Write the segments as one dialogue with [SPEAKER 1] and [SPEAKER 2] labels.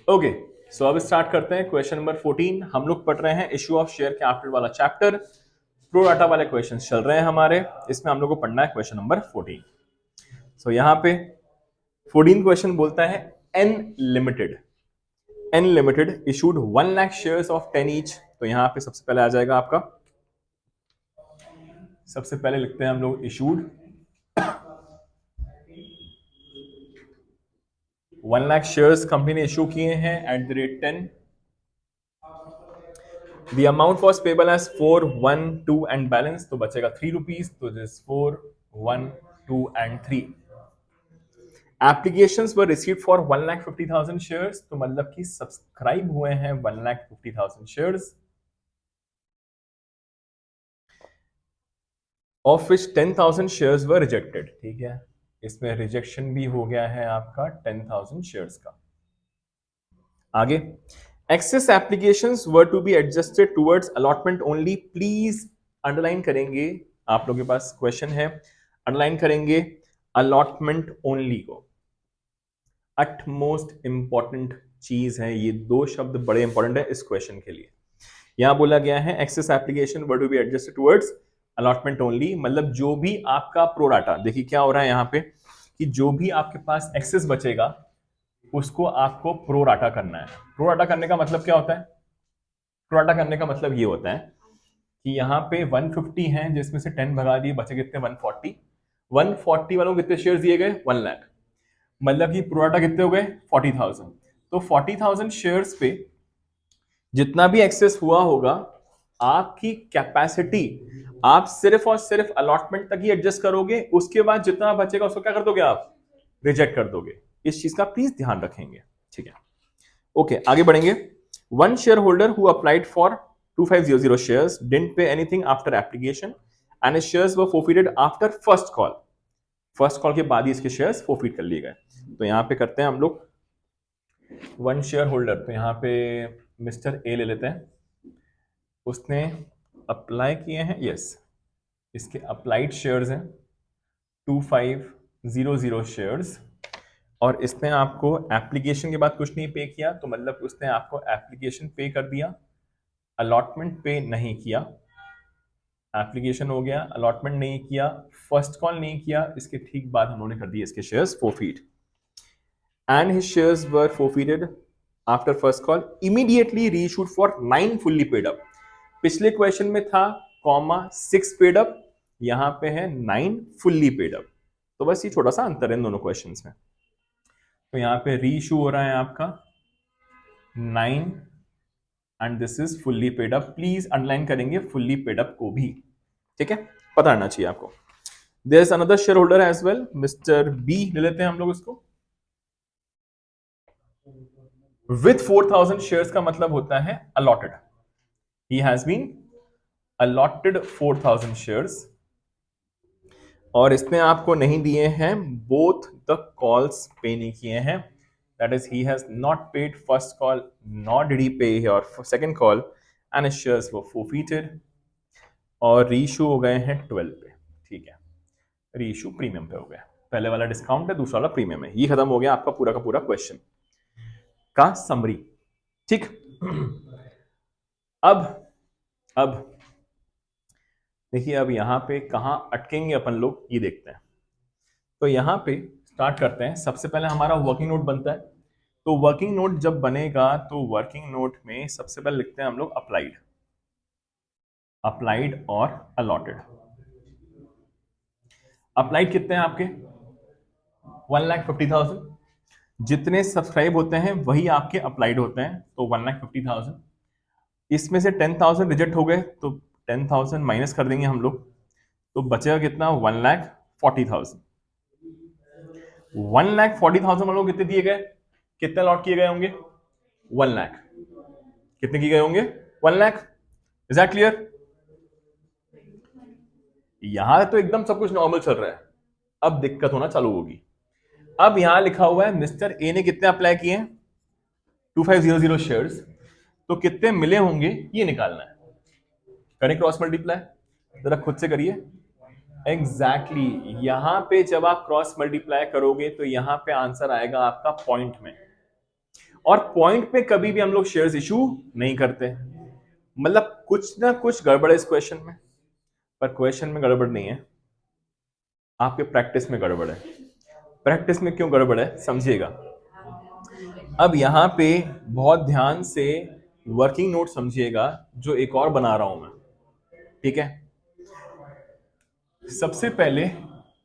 [SPEAKER 1] Okay, सो अब start करते हैं क्वेश्चन नंबर 14। हम लोग पढ़ रहे हैं इशू ऑफ शेयर कैपिटल वाला चैप्टर। प्रो डाटा वाले क्वेश्चन चल रहे हैं हमारे, इसमें हम लोग को पढ़ना है क्वेश्चन नंबर 14। सो यहाँ पे 14 क्वेश्चन बोलता है N Limited issued 1 lakh shares of 10 each. तो यहाँ पे सबसे पहले आ जाएगा आपका, सबसे पहले लिखते हैं हम लोग इशूड 1 लाख शेयर्स कंपनी ने इशू किए हैं at the rate 10। The amount was payable as 4, 1, 2 and balance, तो बचेगा 3 रुपीज। तो this 4, 1, 2 and 3। Applications were received for 1,50,000 shares, तो मतलब कि सब्सक्राइब हुए हैं 1,50,000 shares, of which 10,000 shares were rejected। ठीक है, इसमें रिजेक्शन भी हो गया है आपका 10,000 shares का। आगे, excess applications were to be adjusted towards allotment only। Please underline करेंगे, आप लोगों के पास क्वेश्चन है, अंडरलाइन करेंगे अलॉटमेंट ओनली को। अटमोस्ट इंपॉर्टेंट चीज है, ये दो शब्द बड़े इंपॉर्टेंट है इस क्वेश्चन के लिए। यहां बोला गया है excess application were to be adjusted towards allotment only, मतलब जो भी आपका प्रो डाटा, देखिए क्या हो रहा है यहाँ पे कि जो भी आपके पास एक्सेस बचेगा उसको आपको प्रो डाटा करना है। प्रो डाटा करने का मतलब क्या होता है? प्रो डाटा करने का मतलब ये होता है कि यहाँ पे 150 हैं जिसमें से 10 भगा दिए, बचे कितने? 140। 140 वालों को कितने शेयर दिए गए? 1 लाख, मतलब कि प्रो डाटा कितने हो गए? 40,000। तो 40,000 शेयर्स पे जितना भी एक्सेस हुआ होगा, आपकी कैपेसिटी आप सिर्फ और सिर्फ अलॉटमेंट तक ही एडजस्ट करोगे, उसके बाद जितना बचेगा उसको क्या कर दोगे? आप रिजेक्ट कर दोगे। इस चीज का प्लीज ध्यान रखेंगे, ठीक है? ओके, आगे बढ़ेंगे। One share holder who applied for 2500 shares didn't pay anything after application and his shares were forfeited after first call. First call के बाद ही इसके शेयर्स फोरफिट कर लिए गए। तो यहां पे करते हैं हम लोग वन शेयर होल्डर, तो यहाँ पे मिस्टर ए ले लेते हैं, उसने अप्लाई किए हैं, यस, इसके अप्लाइड शेयर्स हैं 2500 शेयर्स, और इसने आपको एप्लीकेशन के बाद कुछ नहीं पे किया, तो मतलब उसने आपको एप्लीकेशन पे कर दिया, अलॉटमेंट पे नहीं किया। एप्लीकेशन हो गया, अलॉटमेंट नहीं किया, फर्स्ट कॉल नहीं किया, इसके ठीक बाद हम लोगों ने कर दिए इसके shares forfeit, and his shares were forfeited after first call, immediately reissued for 9 fully paid up। पिछले क्वेश्चन में था कॉमा 6 पेड अप, यहां पे है 9 फुल्ली पेड अप। तो बस ये छोटा सा अंतर है इन दोनों क्वेश्चंस में। तो यहां पे रीइशू हो रहा है आपका 9 and this is fully paid up. Please underline करेंगे फुल्ली पेड अप को भी, ठीक है? पता रहना चाहिए आपको। There is another share holder as well, mister B ले लेते हैं हम लोग इसको। विथ 4,000 शेयर्स का मतलब होता है allotted, he has been allotted 4,000 shares, और इसने आपको नहीं दिए हैं बोथ द कॉल्स, पे नहीं किए हैं, that is he has not paid first call not did he pay your second call and his shares were forfeited, और रीइशू हो गए हैं 12 पे, ठीक है? रीइशू प्रीमियम पे हो गया, पहले वाला डिस्काउंट है, दूसरा वाला प्रीमियम है। ये खत्म हो गया आपका पूरा का पूरा क्वेश्चन का समरी, ठीक? अब देखिए, अब यहां पे कहां अटकेंगे अपन लोग ये देखते हैं। तो यहां पे स्टार्ट करते हैं। सबसे पहले हमारा वर्किंग नोट बनता है, तो वर्किंग नोट जब बनेगा तो वर्किंग नोट में सबसे पहले लिखते हैं हम लोग अप्लाइड, अप्लाइड और अलॉटेड। अप्लाइड कितने हैं आपके? 1,50,000। जितने सब्सक्राइब होते हैं वही आपके अप्लाइड होते हैं, तो 1,50,000। इसमें से 10,000 रिजेक्ट हो गए, तो 10,000 माइनस कर देंगे हम लोग, तो बचेगा कितना? 1,40,000। 1,40,000 वालों को कितने दिए गए? कितने अलॉट किए गए होंगे? 1 लाख। कितने किए गए होंगे? 1 लाख। Is that clear? यहां तो एकदम सब कुछ नॉर्मल चल रहा है, अब दिक्कत होना चालू होगी। अब यहां लिखा हुआ है मिस्टर ए ने कितने अप्लाई किए हैं? 2500 शेयर्स, तो कितने मिले होंगे ये निकालना है। करें क्रॉस मल्टीप्लाई, जरा खुद से करिए। एग्जैक्टली यहां पे जब आप क्रॉस मल्टीप्लाई करोगे तो यहां पे आंसर आएगा आपका पॉइंट में, और पॉइंट पे कभी भी हम लोग शेयर्स इशू नहीं करते। मतलब कुछ ना कुछ गड़बड़ है इस क्वेश्चन में, पर क्वेश्चन में गड़बड़ नहीं है, आपके प्रैक्टिस में गड़बड़ है। प्रैक्टिस में क्यों गड़बड़ है समझिएगा। अब यहां पे बहुत ध्यान से वर्किंग नोट समझिएगा जो एक और बना रहा हूं मैं, ठीक है। सबसे पहले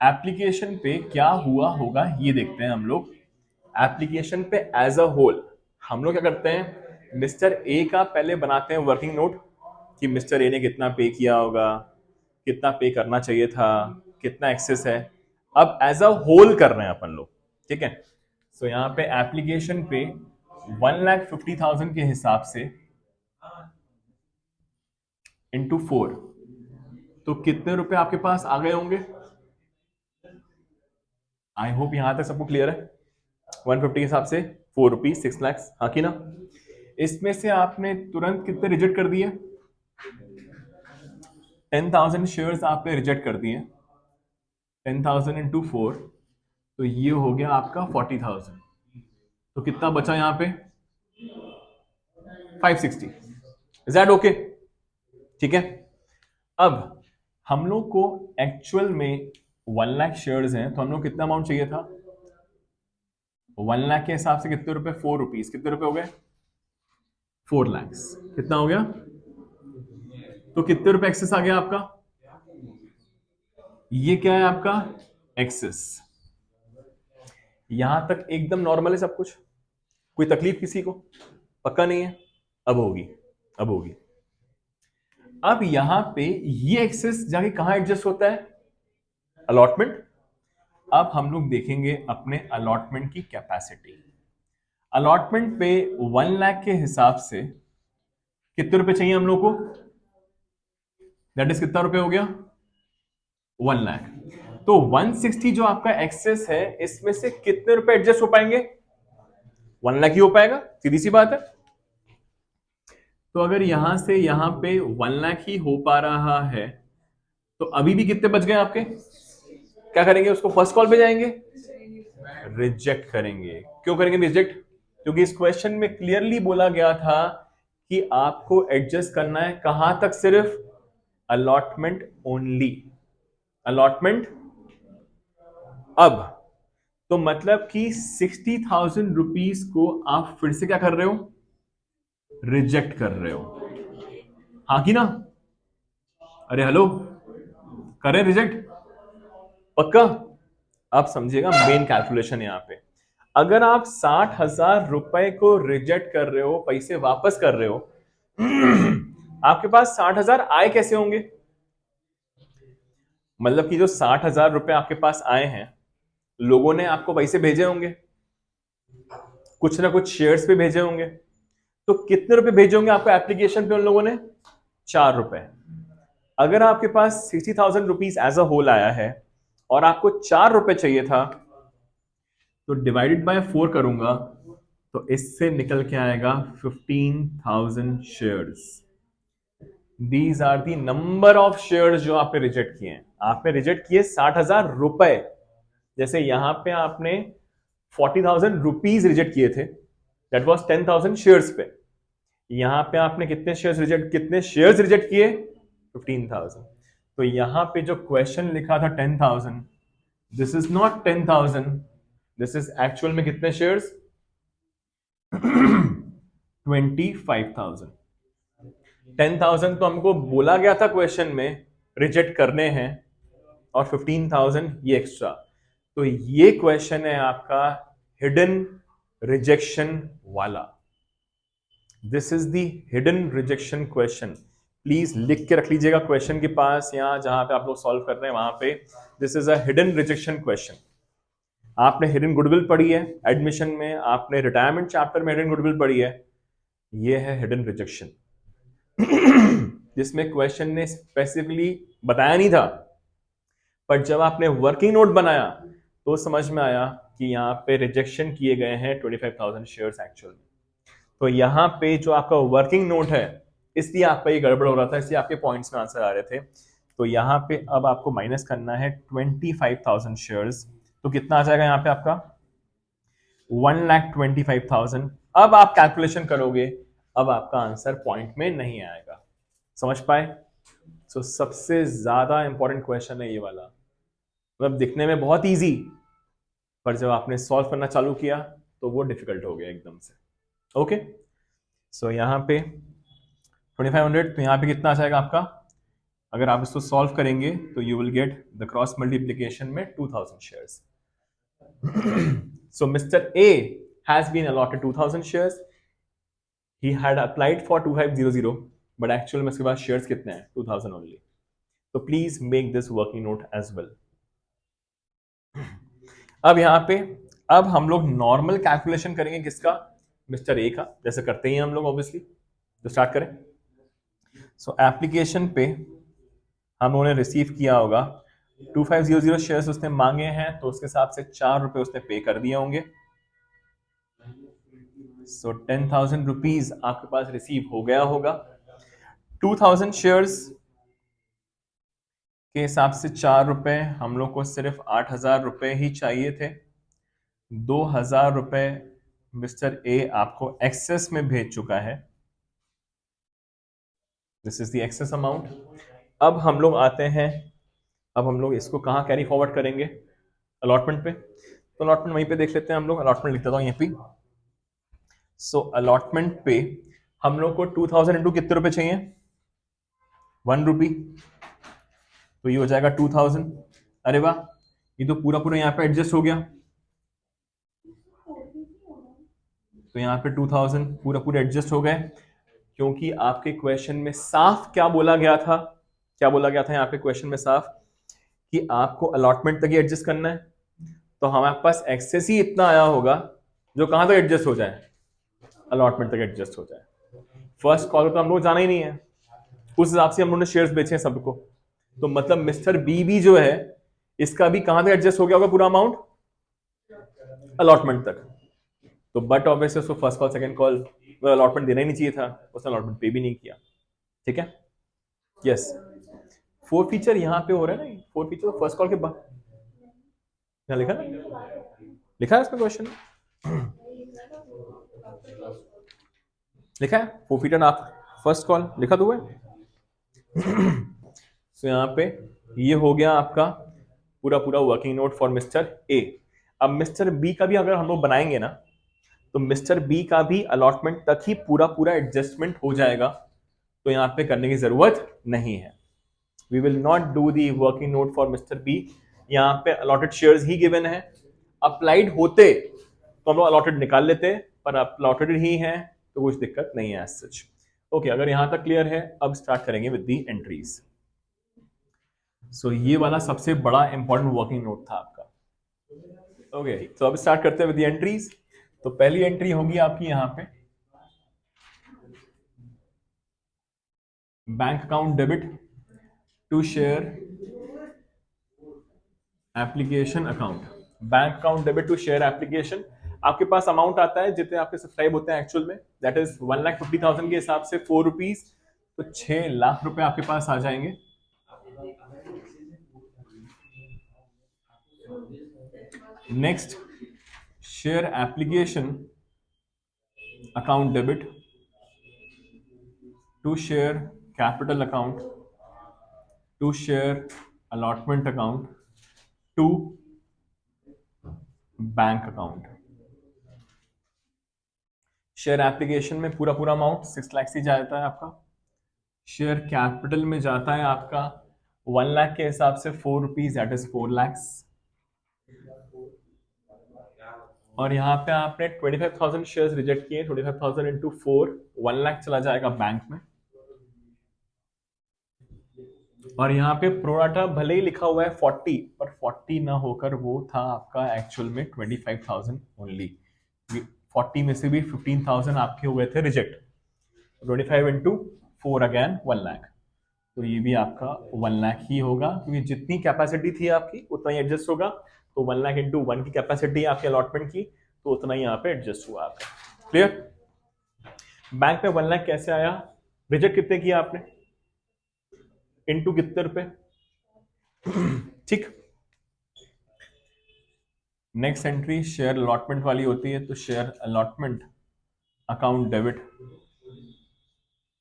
[SPEAKER 1] एप्लीकेशन पे क्या हुआ होगा ये देखते हैं हम लोग। एप्लीकेशन पे एज अ होल हम लोग क्या करते हैं, मिस्टर ए का पहले बनाते हैं वर्किंग नोट कि मिस्टर ए ने कितना पे किया होगा, कितना पे करना चाहिए था, कितना एक्सेस है। अब एज अ होल कर रहे हैं अपन लोग, ठीक है। सो यहाँ पे एप्लीकेशन पे 1,50,000 के हिसाब से इंटू 4, तो कितने रुपए आपके पास आ गए होंगे। आई होप यहां तक सबको क्लियर है। 150 के हिसाब से 4 रुपीज 6 लाख, हाँ कि ना। इसमें से आपने तुरंत कितने रिजेक्ट कर दिए, 10,000 शेयर्स आपने रिजेक्ट कर दिए। 10,000 इंटू 4, तो ये हो गया आपका 40,000। तो कितना बचा यहां पे 560। इज दैट ओके, ठीक है। अब हम लोग को एक्चुअल में 1 लाख शेयर्स हैं, तो हम लोग कितना अमाउंट चाहिए था। 1 लाख के हिसाब से कितने रुपए, 4 रुपीज, कितने रुपए हो गए 4 लाख। कितना हो गया, तो कितने रुपए एक्सेस आ गया आपका, ये क्या है आपका एक्सेस। यहां तक एकदम नॉर्मल है सब कुछ, कोई तकलीफ किसी को, पक्का नहीं है। अब होगी, अब होगी। अब यहां पे ये एक्सेस जाके कहां एडजस्ट होता है, अलॉटमेंट। अब हम लोग देखेंगे अपने अलॉटमेंट की कैपेसिटी। अलॉटमेंट पे 1 लाख के हिसाब से कितने रुपए चाहिए हम लोग को, दैट इज कितना रुपए हो गया 1 लाख। तो 160 जो आपका एक्सेस है, इसमें से कितने रुपए एडजस्ट हो पाएंगे, 1 लाख ही हो पाएगा, सीधी सी बात है। तो अगर यहां से यहां पे 1 लाख ही हो पा रहा है, तो अभी भी कितने बच गए आपके, क्या करेंगे उसको, फर्स्ट कॉल पे जाएंगे, रिजेक्ट करेंगे। क्यों करेंगे रिजेक्ट, क्योंकि इस क्वेश्चन में क्लियरली बोला गया था कि आपको एडजस्ट करना है कहां तक, सिर्फ अलॉटमेंट ओनली, अलॉटमेंट। अब तो मतलब कि 60,000 रुपीज को आप फिर से क्या कर रहे हो, रिजेक्ट कर रहे हो, हाँ कि ना। अरे हेलो, करें रिजेक्ट, पक्का। आप समझिएगा मेन कैलकुलेशन यहां पे। अगर आप 60,000 रुपए को रिजेक्ट कर रहे हो, पैसे वापस कर रहे हो, आपके पास 60,000 आए कैसे होंगे, मतलब कि जो 60,000 रुपए आपके पास आए हैं, लोगों ने आपको पैसे भेजे होंगे, कुछ ना कुछ शेयर्स पे भेजे होंगे। तो कितने रुपए भेजे होंगे आपको एप्लीकेशन पे उन लोगों ने, 4 रुपए। अगर आपके पास 60,000 रुपीज एज अ होल आया है और आपको 4 रुपए चाहिए था, तो डिवाइडेड बाय 4 करूंगा, तो इससे निकल के आएगा 15,000 shares. These are the number of shares जो आपने रिजेक्ट किए हैं। आपने रिजेक्ट किए 60,000 रुपए, जैसे यहां पे आपने 40,000 रुपीज रिजेक्ट किए थे, दैट वाज 10,000 शेयर्स पे। यहां पे आपने कितने शेयर्स रिजेक्ट किए 15,000। तो यहां पे जो क्वेश्चन लिखा था 10,000, this is not 10,000, this is actual में कितने शेयर्स 25,000। 10,000 तो हमको बोला गया था क्वेश्चन में रिजेक्ट करने हैं, और 15,000 ये एक्स्ट्रा। तो ये क्वेश्चन है आपका हिडन रिजेक्शन वाला। This is the hidden rejection question. Please लिख के रख लीजिएगा क्वेश्चन के पास, यहां जहां पे आप लोग सॉल्व कर रहे हैं वहां पे, this is a hidden rejection question. आपने हिडन गुडविल पढ़ी है एडमिशन में, आपने रिटायरमेंट चैप्टर में हिडन गुडविल पढ़ी है, ये है हिडन रिजेक्शन। जिसमें क्वेश्चन ने स्पेसिफिकली बताया नहीं था, पर जब आपने वर्किंग नोट बनाया तो समझ में आया कि यहाँ पे रिजेक्शन किए गए हैं 25,000 शेयर्स एक्चुअल में। तो यहाँ पे जो आपका वर्किंग नोट है, इसलिए आपका ये गड़बड़ हो रहा था, इसलिए आपके पॉइंट्स में आंसर आ रहे थे। तो यहाँ पे अब आपको माइनस करना है 25,000 शेयर्स, तो कितना आ जाएगा यहाँ पे आपका 1,25,000। अब आप कैलकुलेशन करोगे, अब आपका आंसर पॉइंट में नहीं आएगा। समझ पाए? सो सबसे ज्यादा इंपॉर्टेंट क्वेश्चन है ये वाला। मतलब दिखने में बहुत इजी, पर जब आपने सॉल्व करना चालू किया तो वो डिफिकल्ट हो गया एकदम से। ओके, सो यहाँ पे 2500, तो यहाँ पे कितना आ जाएगा आपका? अगर आप इसको सॉल्व करेंगे तो you will get the cross multiplication में 2000 shares. So Mr. A has been allotted 2000 shares. He had applied for 2500, but actual में इसके पास shares कितने हैं? 2000 only. So please make this working note as well. अब यहाँ पे अब हम लोग नॉर्मल कैलकुलेशन करेंगे किसका? मिस्टर ए का, जैसे करते ही हम लोग ऑब्वियसली। तो स्टार्ट करें। सो एप्लीकेशन पे हम लोगों ने रिसीव किया होगा 2500 शेयर्स उसने मांगे हैं, तो उसके हिसाब से 4 रुपए उसने पे कर दिए होंगे। सो 10,000 रुपीज आपके पास रिसीव हो गया होगा। 2000 शेयर्स के हिसाब से 4 रुपए, हम लोग को सिर्फ 8,000 रुपए ही चाहिए थे। 2,000 रुपए मिस्टर ए आपको एक्सेस में भेज चुका है। This is the excess amount. अब हम लोग आते हैं, अब हम लोग इसको कहाँ कैरी फॉरवर्ड करेंगे? अलॉटमेंट पे। तो अलॉटमेंट वहीं पे देख लेते हैं हम लोग। अलॉटमेंट लिख देता हूँ यहीं पे। सो अलॉटमेंट पे हम लोग को 2000 इंटू कितने रुपए चाहिए? 1 रुपी। तो ये हो जाएगा 2000। अरे वाह, ये तो पूरा पूरा यहाँ पे एडजस्ट हो गया। तो यहाँ पे 2000 पूरा पूरा एडजस्ट हो गए, क्योंकि आपके क्वेश्चन में साफ क्या बोला गया था? क्या बोला गया था यहाँ पे क्वेश्चन में साफ? कि आपको अलॉटमेंट तक ही एडजस्ट करना है। तो हमारे पास एक्सेस ही इतना आया होगा जो कहां तक एडजस्ट हो जाए? अलॉटमेंट तक एडजस्ट हो जाए। फर्स्ट कॉल तो हम लोग जाना ही नहीं है, उस हिसाब से हम लोगों ने शेयर्स बेचे हैं सबको। तो मतलब मिस्टर बी भी जो है, इसका भी कहां तक एडजस्ट हो गया होगा पूरा अमाउंट? अलॉटमेंट तक। तो बट ऑब्वियसली उसको first call second call allotment देना ही नहीं चाहिए था, उसने अलॉटमेंट पे भी नहीं किया। ठीक है, यस। फोर फीचर यहाँ पे हो रहा है ना, फोर फीचर फर्स्ट कॉल के बाद यहाँ लिखा ना, लिखा है इसमें क्वेश्चन लिखा है फोर फीचर आप फर्स्ट कॉल लिखा तो है। तो यहाँ पे ये हो गया आपका पूरा पूरा working note for mister A. अब मिस्टर बी का भी अगर हम लोग बनाएंगे ना, तो मिस्टर बी का भी अलॉटमेंट तक ही पूरा पूरा एडजस्टमेंट हो जाएगा। तो यहाँ पे करने की जरूरत नहीं है। We will not do the working note for mister B. यहाँ पे अलॉटेड शेयर्स ही गिवन है। अप्लाइड होते तो हम लोग अलॉटेड निकाल लेते, पर अलॉटेड ही है तो कुछ दिक्कत नहीं है एज सच। ओके, अगर यहां तक क्लियर है, अब स्टार्ट करेंगे विद दी एंट्रीज। सो ये वाला सबसे बड़ा इंपॉर्टेंट वर्किंग नोट था आपका। ओके, तो अब स्टार्ट करते हैं विद दी एंट्रीज। तो पहली एंट्री होगी आपकी यहां पे bank account debit to share application account. Bank account debit to share application. आपके पास अमाउंट आता है जितने आपके सब्सक्राइब होते हैं एक्चुअल में, दैट इज 1,50,000 के हिसाब से 4 रुपीज, तो 6 लाख रुपए आपके पास आ जाएंगे। Next, share application account debit to share capital account to share allotment account to bank account. Share application में पूरा पूरा अमाउंट 6 लाख से जाता है आपका। शेयर कैपिटल में जाता है आपका 1 लाख के हिसाब से 4 रुपीज, दैट इज 4 लैक्स। और यहाँ पे आपने 25,000 शेयर्स रिजेक्ट किए, 25,000 इंटू 4, 1 लाख चला जाएगा बैंक में। और यहाँ पे प्रोराटा भले ही लिखा हुआ है 40, पर 40 ना होकर वो था आपका एक्चुअल में 25,000 ओनली। 40 में से भी 15,000 आपके हुए थे रिजेक्ट। 25 इंटू 4 अगेन 1 लाख, तो ये भी आपका 1 लाख ही होगा, क्योंकि जितनी कैपेसिटी थी आपकी उतना ही एडजस्ट होगा। तो 1 लाख इंटू 1 की कैपेसिटी आपके अलॉटमेंट की, तो उतना ही यहाँ पे एडजस्ट हुआ आपका। क्लियर? बैंक में 1 लाख कैसे आया? रिजेक्ट कितने किया आपने? इंटू कितने रुपए? ठीक। नेक्स्ट एंट्री शेयर अलॉटमेंट वाली होती है, तो share allotment account debit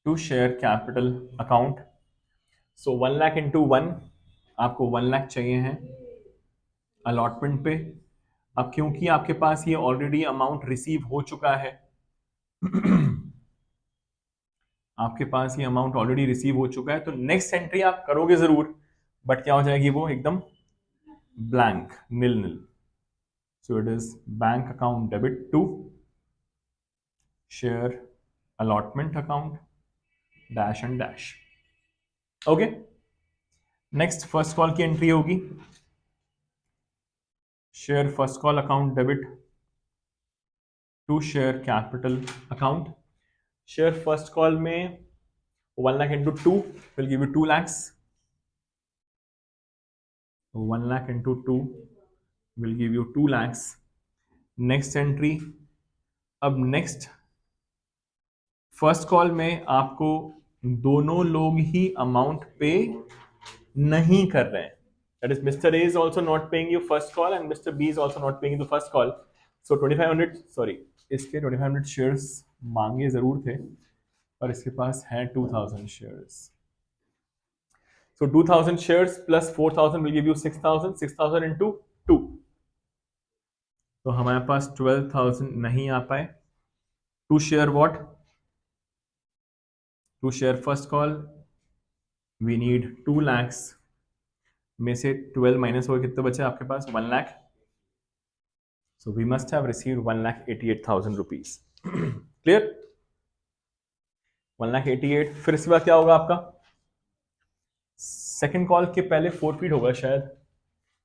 [SPEAKER 1] to share capital account. So 1 lakh into 1, आपको 1 लाख चाहिए है अलॉटमेंट पे। अब क्योंकि आपके पास ये ऑलरेडी अमाउंट रिसीव हो चुका है आपके पास ये अमाउंट ऑलरेडी रिसीव हो चुका है, तो नेक्स्ट एंट्री आप करोगे जरूर, बट क्या हो जाएगी वो एकदम blank, nil nil. So it is bank account debit to share allotment account dash and dash. Okay, next first call की एंट्री होगी share first call account debit to share capital account. Share first call में 1 lakh into 2 will give you 2 lakhs. 1 lakh into 2 will give you 2 lakhs. Next entry. अब next first call में आपको दोनों लोग ही amount पे नहीं कर रहे हैं। That is, Mr. A is also not paying you first call and Mr. B is also not paying you the first call. So 2500, sorry, इसके 2500 शेयर्स मांगे जरूर थे, और इसके पास है 2000 shares. So 2000 shares plus 4000 will give you 6000, 6000 into 2, तो हमारे पास 12000 नहीं आ पाए। To share what? To share first call we need 2 lakhs में से 12 माइनस हो कितने बचे आपके पास? 1 lakh. So we must have received 1,88,000 rupees. Clear? 1,88,000। फिर इसके बाद क्या होगा आपका? सेकेंड कॉल के पहले फोरफीट होगा शायद।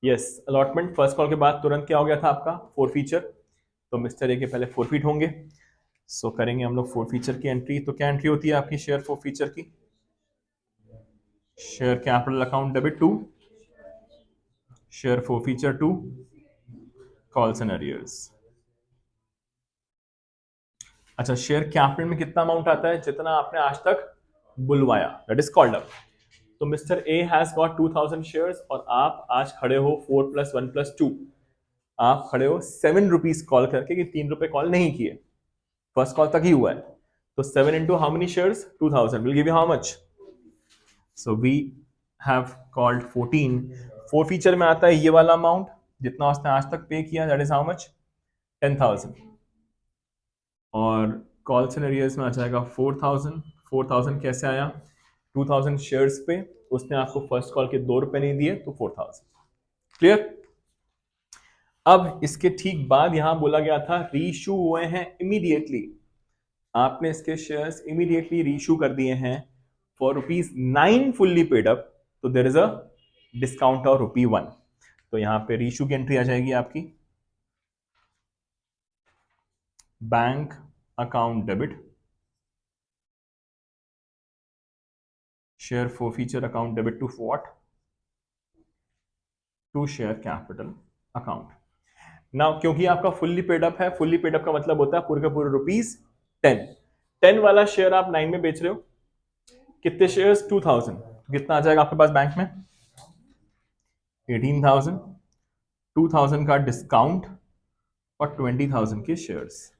[SPEAKER 1] यस, अलॉटमेंट फर्स्ट कॉल के बाद तुरंत क्या हो गया था आपका? फोरफीचर। तो मिस्टर ए के पहले फोरफीट होंगे। सो करेंगे हम लोग फोरफीचर की एंट्री। तो क्या एंट्री होती है आपकी शेयर फोरफीचर की? Share capital account debit to share forfeiture to calls and arrears. अच्छा, शेयर कैपिटल में कितना अमाउंट आता है? जितना आपने आज तक बुलवाया, दैट इज कॉल्ड अप। तो mister A has got 2000 shares और आप आज खड़े हो 4 + 1 + 2, आप खड़े हो 7 रुपीज कॉल करके कि 3 रुपए कॉल नहीं किए, फर्स्ट कॉल तक ही हुआ है। तो 7 into how many shares? 2000 will give you how much? So we have called 14। Forfeiture में आता है ये वाला अमाउंट जितना उसने आज तक पे किया, दैट इज हाउ मच? 10,000। और कॉल सिनेरियोस में आ जाएगा 4000। 4000 कैसे आया? 2000 शेयर्स पे उसने आपको फर्स्ट कॉल के 2 रुपए नहीं दिए, तो 4000। क्लियर? अब इसके ठीक बाद यहां बोला गया था रीइश्यू हुए हैं इमीडिएटली, आपने इसके शेयर्स इमीडिएटली रीइश्यू कर दिए हैं फॉर ₹9 फुल्ली पेड अप, तो there is a discount of ₹1। तो यहां पे रीइश्यू की एंट्री आ जाएगी आपकी bank account debit share forfeiture account debit to what? To share capital account. Now क्योंकि आपका फुल्ली पेड अप है, फुल्ली पेड अप का मतलब होता है पूरे का पूरे ₹10। 10 वाला शेयर आप 9 में बेच रहे हो, कितने शेयर्स? 2000। कितना आ जाएगा आपके पास बैंक में? 18,000। 2000 का डिस्काउंट और 20,000 के शेयर्स।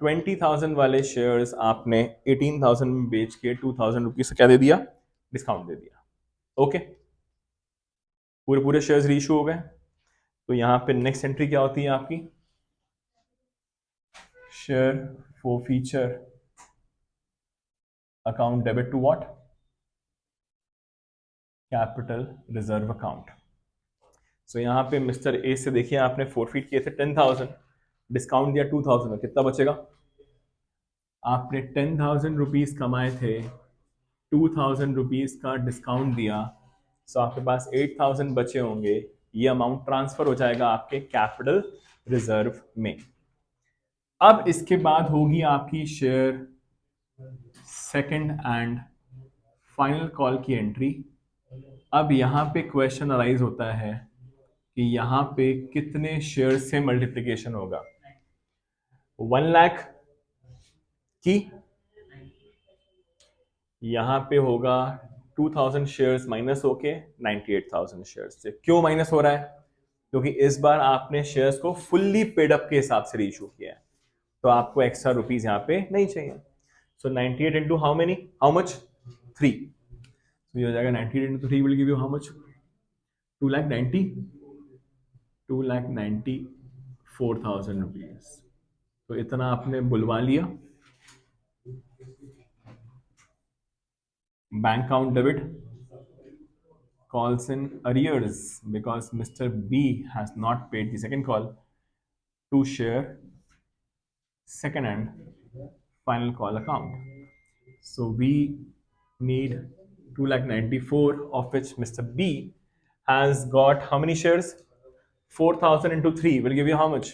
[SPEAKER 1] 20,000 वाले शेयर्स आपने 18,000 में बेच के 2,000 रुपीज से क्या दे दिया? डिस्काउंट दे दिया। ओके, पूरे पूरे शेयर्स रीइश्यू हो गए। तो यहां पे नेक्स्ट एंट्री क्या होती है आपकी? Share forfeiture account debit to what? Capital reserve account. So यहां पे मिस्टर ए से देखिए आपने फोरफीट किए थे 10,000, डिस्काउंट दिया 2,000, कितना बचेगा? आपने 10,000 रुपीज कमाए थे, 2,000 रुपीज का डिस्काउंट दिया, सो आपके पास 8,000 बचे होंगे। ये अमाउंट ट्रांसफर हो जाएगा आपके कैपिटल रिजर्व में। अब इसके बाद होगी आपकी share second and final call की एंट्री। अब यहां पे क्वेश्चन अराइज होता है कि यहां पे कितने शेयर से मल्टीप्लिकेशन होगा? 1 लाख की यहां पे होगा 2000 शेयर्स माइनस होके 98,000 शेयर्स से। क्यों माइनस हो रहा है? क्योंकि इस बार आपने शेयर्स को फुल्ली पेड अप के हिसाब से रीइश्यू किया है। तो आपको एक्स्ट्रा रुपीज यहाँ पे नहीं चाहिए। सो 98 इंटू हाउ मच 3, तो ये हो जाएगा 98 into 3 will give you how much 2,94,000 rupees. तो इतना आपने बुलवा लिया। Bank account debit calls in arrears because Mr. B has not paid the second call to share second and final call account. So we need 2,94,000 of which Mr. B has got how many shares? 4,000 into 3 will give you how much?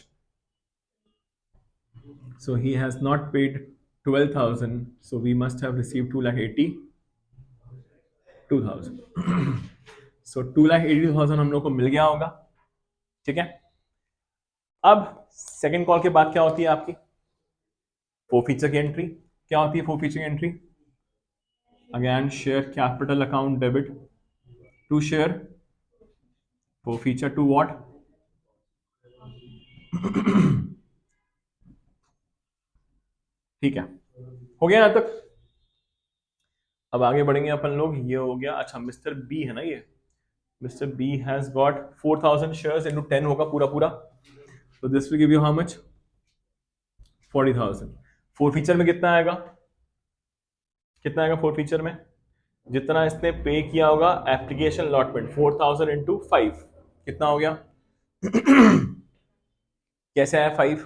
[SPEAKER 1] So he has not paid 12,000. So we must have received 2,82,000. So 2,82,000 हम लोग को मिल गया होगा। ठीक है, अब second call के बाद क्या होती है आपकी फोरफीचर की एंट्री? क्या होती है फोरफीचर की entry? Again share capital account debit to share forfeiture to what? ठीक है, हो गया यहां तक। अब आगे बढ़ेंगे अपन लोग। ये हो गया। अच्छा, मिस्टर बी है ना, ये mister B has got 4,000 shares into 10 होगा पूरा पूरा। तो this will give you how much? 40,000। Forfeiture में कितना आएगा? कितना आएगा फोरफीचर में? जितना इसने पे किया होगा एप्लीकेशन अलॉटमेंट, 4,000 इंटू 5 कितना हो गया? कैसे आया 5?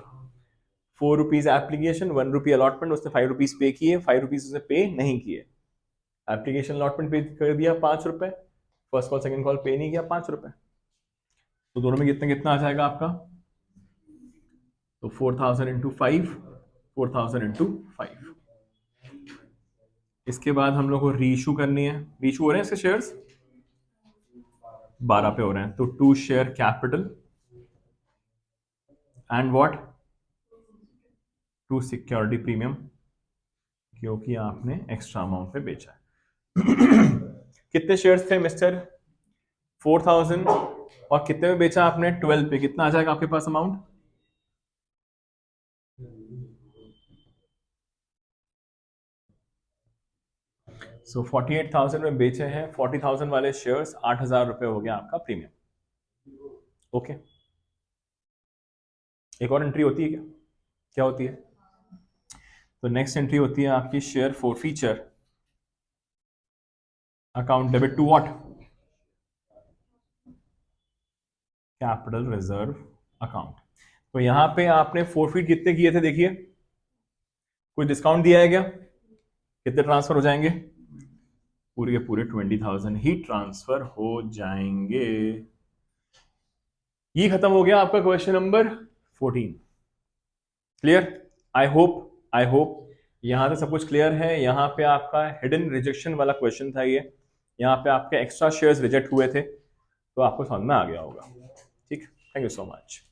[SPEAKER 1] 4 रुपीज एप्लीकेशन, 1 रुपी अलॉटमेंट, उसने 5 रुपीज पे किए, 5 रुपीज उसने पे नहीं किए। एप्लीकेशन अलॉटमेंट पे कर दिया 5 रुपए, फर्स्ट कॉल सेकंड कॉल पे नहीं किया 5 रुपए। तो दोनों में कितना कितना आ जाएगा आपका? तो 4,000 इंटू 5, 4,000 इंटू 5। इसके बाद हम लोग को रीइशू करनी है। रीइशू हो रहे हैं इसके शेयर्स 12 पे हो रहे हैं। तो to share capital and what? To security premium, क्योंकि आपने एक्स्ट्रा अमाउंट पे बेचा है। कितने शेयर्स थे मिस्टर? 4,000, और कितने में बेचा आपने? 12 पे। कितना आ जाएगा आपके पास अमाउंट? सो 48,000 में बेचे हैं 40,000 वाले शेयर्स, 8,000 रुपए हो गया आपका प्रीमियम। ओके, एक और एंट्री होती है क्या? क्या होती है? तो नेक्स्ट एंट्री होती है आपकी share forfeiture account debit to what? Capital reserve account. तो यहां पे आपने फोरफीट कितने किए थे? देखिए, कोई डिस्काउंट दिया है क्या? कितने ट्रांसफर हो जाएंगे? पूरे के पूरे 20,000 ही ट्रांसफर हो जाएंगे। ये खत्म हो गया आपका question number 14। Clear? I hope यहां से सब कुछ क्लियर है। यहां पे आपका हिडन रिजेक्शन वाला क्वेश्चन था ये। यहां पे आपके एक्स्ट्रा शेयर्स रिजेक्ट हुए थे, तो आपको समझ में आ गया होगा। ठीक, थैंक यू सो मच।